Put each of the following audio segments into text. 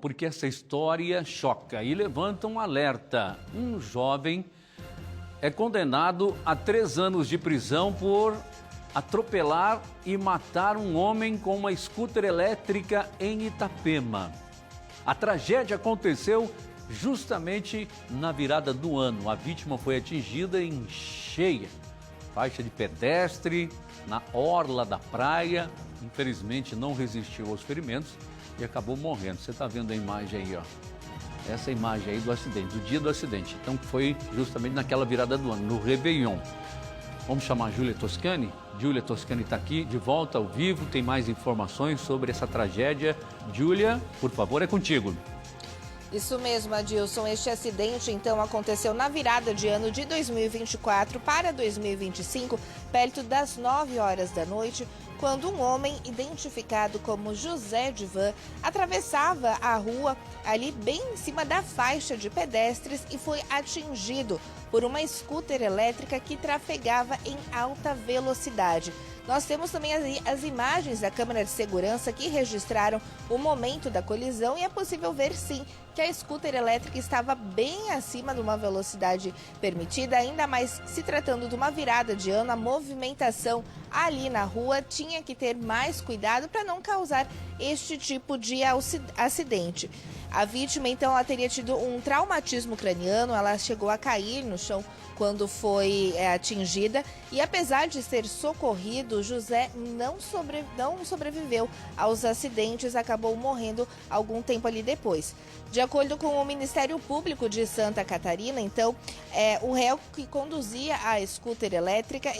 Porque essa história choca e levanta um alerta. Um jovem é condenado a 3 anos de prisão por atropelar e matar um homem com uma scooter elétrica em Itapema. A tragédia aconteceu justamente na virada do ano. A vítima foi atingida em cheia, faixa de pedestre, na orla da praia. Infelizmente não resistiu aos ferimentos e acabou morrendo. Você está vendo a imagem aí, ó. Essa imagem aí do acidente, do dia do acidente. Então foi justamente naquela virada do ano, no Réveillon. Vamos chamar a Júlia Toscani? Júlia Toscani está aqui, de volta ao vivo, tem mais informações sobre essa tragédia. Júlia, por favor, é contigo. Isso mesmo, Adilson. Este acidente, então, aconteceu na virada de ano de 2024 para 2025, perto das 9 horas da noite, quando um homem identificado como José Divan atravessava a rua ali bem em cima da faixa de pedestres e foi atingido por uma scooter elétrica que trafegava em alta velocidade. Nós temos também as imagens da câmera de segurança que registraram o momento da colisão e é possível ver sim que a scooter elétrica estava bem acima de uma velocidade permitida, ainda mais se tratando de uma virada de ano. A movimentação ali na rua tinha que ter mais cuidado para não causar este tipo de acidente. A vítima, então, ela teria tido um traumatismo craniano, ela chegou a cair no chão quando foi atingida e, apesar de ser socorrido, José não sobreviveu aos acidentes, acabou morrendo algum tempo ali depois. De acordo com o Ministério Público de Santa Catarina, então, o réu que conduzia a scooter elétrica,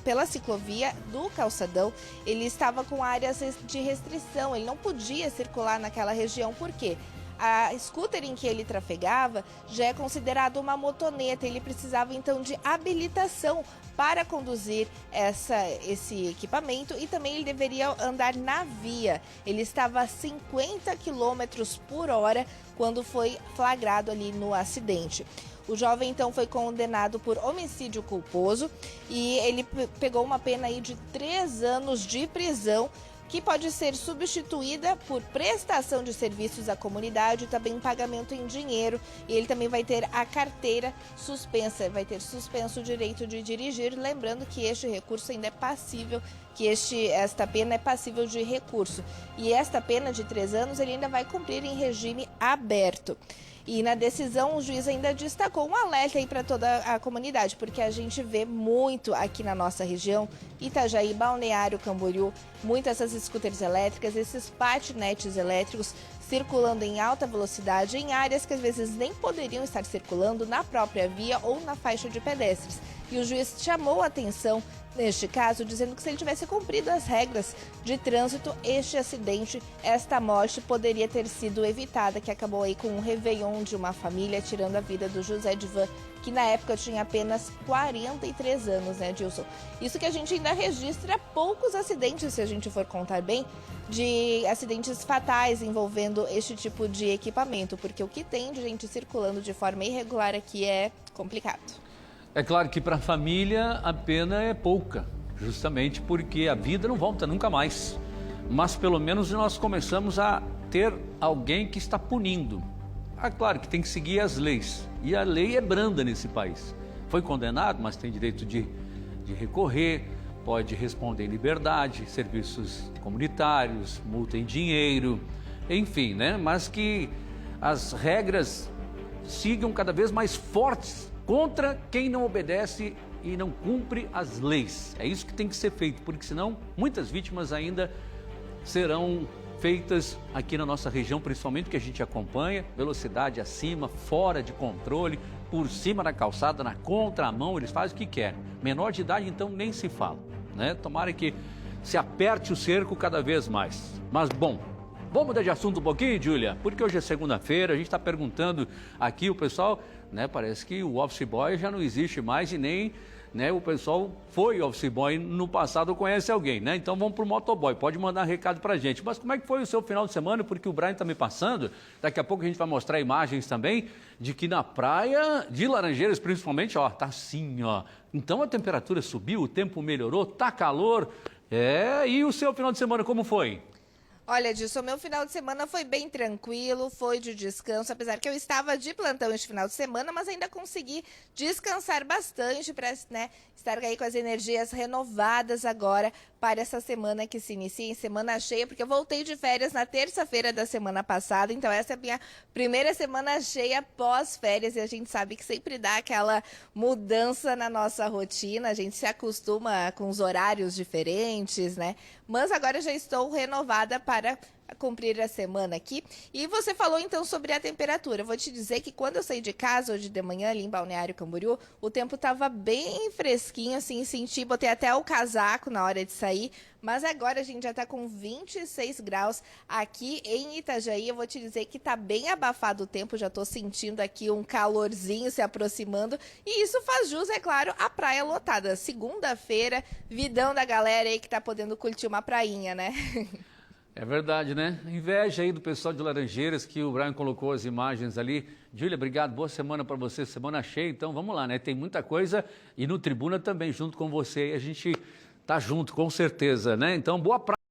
pela ciclovia do calçadão, ele estava com áreas de restrição, ele não podia circular naquela região. Por quê? A scooter em que ele trafegava já é considerada uma motoneta, ele precisava então de habilitação para conduzir esse equipamento e também ele deveria andar na via. Ele estava a 50 km por hora quando foi flagrado ali no acidente. O jovem, então, foi condenado por homicídio culposo e ele pegou uma pena aí de 3 anos de prisão, que pode ser substituída por prestação de serviços à comunidade e também pagamento em dinheiro. E ele também vai ter a carteira suspensa, vai ter suspenso o direito de dirigir. Lembrando que este recurso ainda é passível, que esta pena é passível de recurso. E esta pena de 3 anos ele ainda vai cumprir em regime aberto. E na decisão, o juiz ainda destacou um alerta aí para toda a comunidade, porque a gente vê muito aqui na nossa região, Itajaí, Balneário Camboriú, muitas essas scooters elétricas, esses patinetes elétricos circulando em alta velocidade em áreas que às vezes nem poderiam estar circulando na própria via ou na faixa de pedestres. E o juiz chamou a atenção neste caso, dizendo que se ele tivesse cumprido as regras de trânsito, este acidente, esta morte poderia ter sido evitada, que acabou aí com um réveillon de uma família, tirando a vida do José Divan, que na época tinha apenas 43 anos, né, Dilson? Isso que a gente ainda registra poucos acidentes, se a gente for contar bem, de acidentes fatais envolvendo este tipo de equipamento, porque o que tem de gente circulando de forma irregular aqui é complicado. É claro que para a família a pena é pouca, justamente porque a vida não volta nunca mais. Mas pelo menos nós começamos a ter alguém que está punindo. É claro que tem que seguir as leis. E a lei é branda nesse país. Foi condenado, mas tem direito de recorrer, pode responder em liberdade, serviços comunitários, multa em dinheiro, enfim, né? Mas que as regras sigam cada vez mais fortes contra quem não obedece e não cumpre as leis. É isso que tem que ser feito, porque senão muitas vítimas ainda serão feitas aqui na nossa região, principalmente que a gente acompanha, velocidade acima, fora de controle, por cima da calçada, na contramão, eles fazem o que querem. Menor de idade, então, nem se fala, né? Tomara que se aperte o cerco cada vez mais. Mas, bom, vamos mudar de assunto um pouquinho, Júlia? Porque hoje é segunda-feira, a gente está perguntando aqui, o pessoal, né? Parece que o office boy já não existe mais e nem, né, o pessoal foi office boy no passado, conhece alguém, né? Então vamos para o motoboy, pode mandar recado para a gente. Mas como é que foi o seu final de semana? Porque o Brian está me passando, daqui a pouco a gente vai mostrar imagens também de que na praia de Laranjeiras, principalmente, ó, tá assim, ó. Então a temperatura subiu, o tempo melhorou, tá calor. E o seu final de semana como foi? Olha, Edilson, meu final de semana foi bem tranquilo, foi de descanso, apesar que eu estava de plantão este final de semana, mas ainda consegui descansar bastante para, né, estar aí com as energias renovadas agora para essa semana que se inicia em semana cheia, porque eu voltei de férias na terça-feira da semana passada, então essa é a minha primeira semana cheia pós-férias e a gente sabe que sempre dá aquela mudança na nossa rotina, a gente se acostuma com os horários diferentes, né? Mas agora já estou renovada para cumprir a semana aqui. E você falou então sobre a temperatura. Eu vou te dizer que quando eu saí de casa hoje de manhã ali em Balneário Camboriú, o tempo estava bem fresquinho, assim, senti, botei até o casaco na hora de sair, mas agora a gente já está com 26 graus aqui em Itajaí. Eu vou te dizer que está bem abafado o tempo, já estou sentindo aqui um calorzinho se aproximando e isso faz jus, é claro, à praia lotada. Segunda-feira, vidão da galera aí que está podendo curtir uma prainha, né? É verdade, né? Inveja aí do pessoal de Laranjeiras, que o Brian colocou as imagens ali. Júlia, obrigado, boa semana para você, semana cheia, então vamos lá, né? Tem muita coisa e no Tribuna também, junto com você, a gente tá junto, com certeza, né? Então, boa praia.